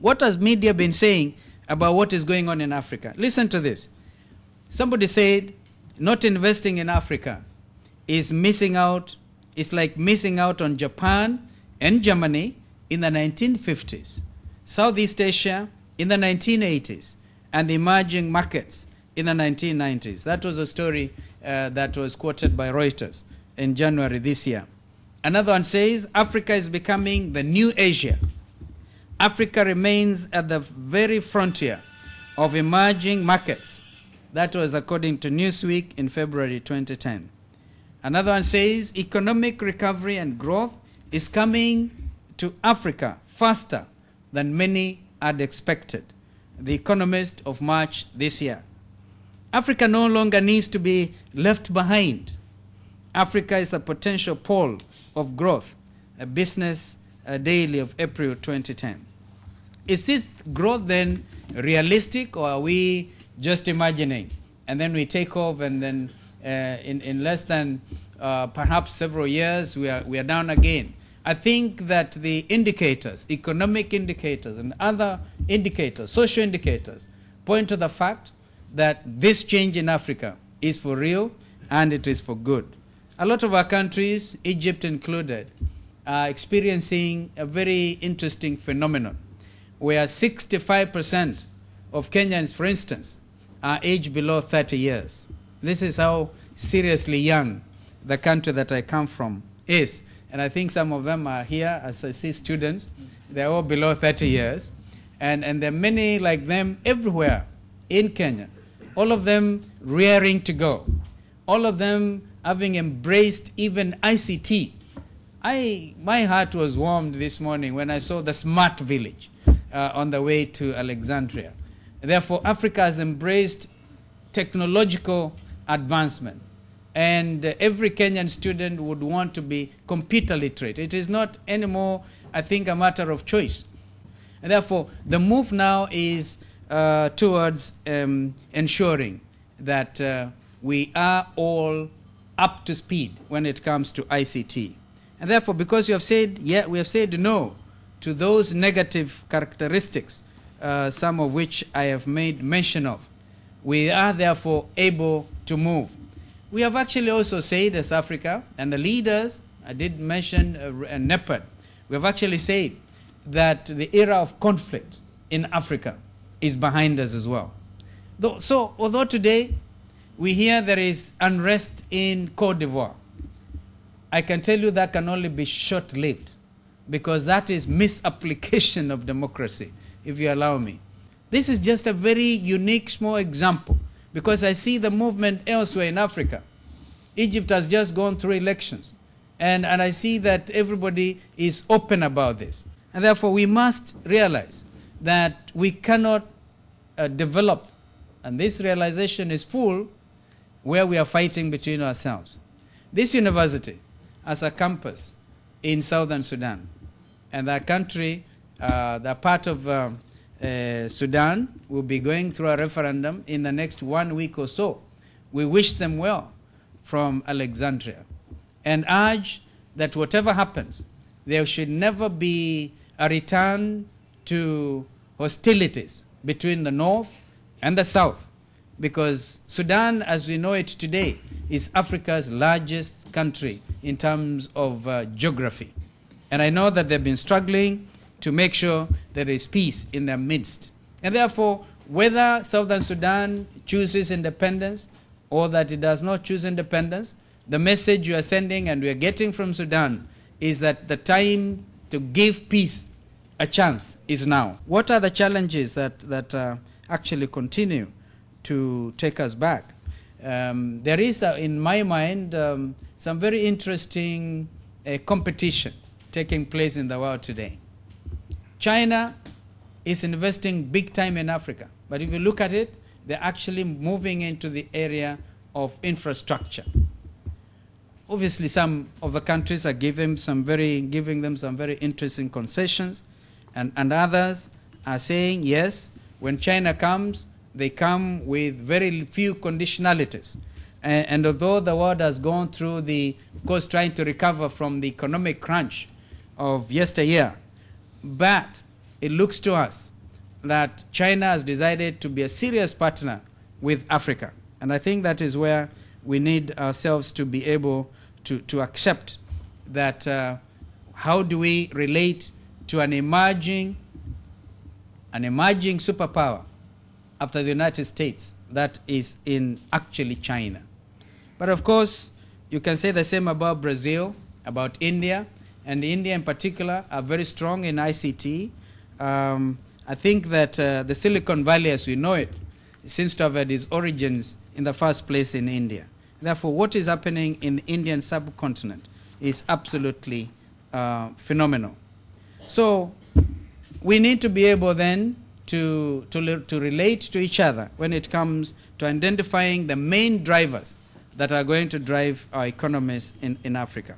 What has media been saying about what is going on in Africa? Listen to this. Somebody said, not investing in Africa is missing out. It's like missing out on Japan and Germany in the 1950s, Southeast Asia in the 1980s, and the emerging markets in the 1990s. That was a story that was quoted by Reuters in January this year. Another one says, Africa is becoming the new Asia. Africa remains at the very frontier of emerging markets. That was according to Newsweek in February 2010. Another one says, economic recovery and growth is coming to Africa faster than many had expected. The Economist of March this year. Africa no longer needs to be left behind. Africa is a potential pole of growth, a Business Daily of April 2010. Is this growth then realistic, or are we just imagining? And then we take off, and then in less than perhaps several years, we are down again. I think that the indicators, economic indicators and other indicators, social indicators, point to the fact that this change in Africa is for real and it is for good. A lot of our countries, Egypt included, are experiencing a very interesting phenomenon where 65% of Kenyans, for instance, are aged below 30 years. This is how seriously young the country that I come from is. And I think some of them are here, as I see students. They're all below 30 years. And there are many like them everywhere in Kenya. All of them rearing to go. All of them having embraced even ICT. My heart was warmed this morning when I saw the smart village on the way to Alexandria. Therefore, Africa has embraced technological advancement. And every Kenyan student would want to be computer literate. It is not anymore, I think, a matter of choice. And therefore, the move now is towards ensuring that we are all up to speed when it comes to ICT. And therefore, because we have said no to those negative characteristics, some of which I have made mention of, we are therefore able to move. We have actually also said as Africa, and the leaders, I did mention NEPAD, we have actually said that the era of conflict in Africa is behind us as well. So, although today we hear there is unrest in Côte d'Ivoire, I can tell you that can only be short-lived, because that is misapplication of democracy, if you allow me. This is just a very unique small example, because I see the movement elsewhere in Africa. Egypt has just gone through elections, and I see that everybody is open about this. And therefore, we must realize that we cannot develop, and this realization is full, where we are fighting between ourselves. This university has a campus in southern Sudan, and that country, the part of Sudan, will be going through a referendum in the next 1 week or so. We wish them well from Alexandria and urge that whatever happens, there should never be a return to hostilities between the north and the south, because Sudan, as we know it today, is Africa's largest country in terms of geography. And I know that they've been struggling to make sure there is peace in their midst. And therefore, whether Southern Sudan chooses independence or that it does not choose independence, the message you are sending and we are getting from Sudan is that the time to give peace a chance is now. What are the challenges that actually continue to take us back? There is, in my mind, some very interesting competition taking place in the world today. China is investing big time in Africa, but if you look at it, they're actually moving into the area of infrastructure. Obviously, some of the countries are giving them some very interesting concessions, and others are saying, yes, when China comes, they come with very few conditionalities. And although the world has gone through of course, trying to recover from the economic crunch of yesteryear, but it looks to us that China has decided to be a serious partner with Africa. And I think that is where we need ourselves to be able to accept that how do we relate to an emerging superpower after the United States that is in actually China. But of course, you can say the same about Brazil, about India, and India in particular are very strong in ICT. I think that the Silicon Valley as we know it seems to have had its origins in the first place in India. Therefore, what is happening in the Indian subcontinent is absolutely phenomenal. So we need to be able then to relate to each other when it comes to identifying the main drivers that are going to drive our economies in Africa.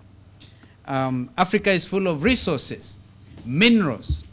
Africa is full of resources, minerals,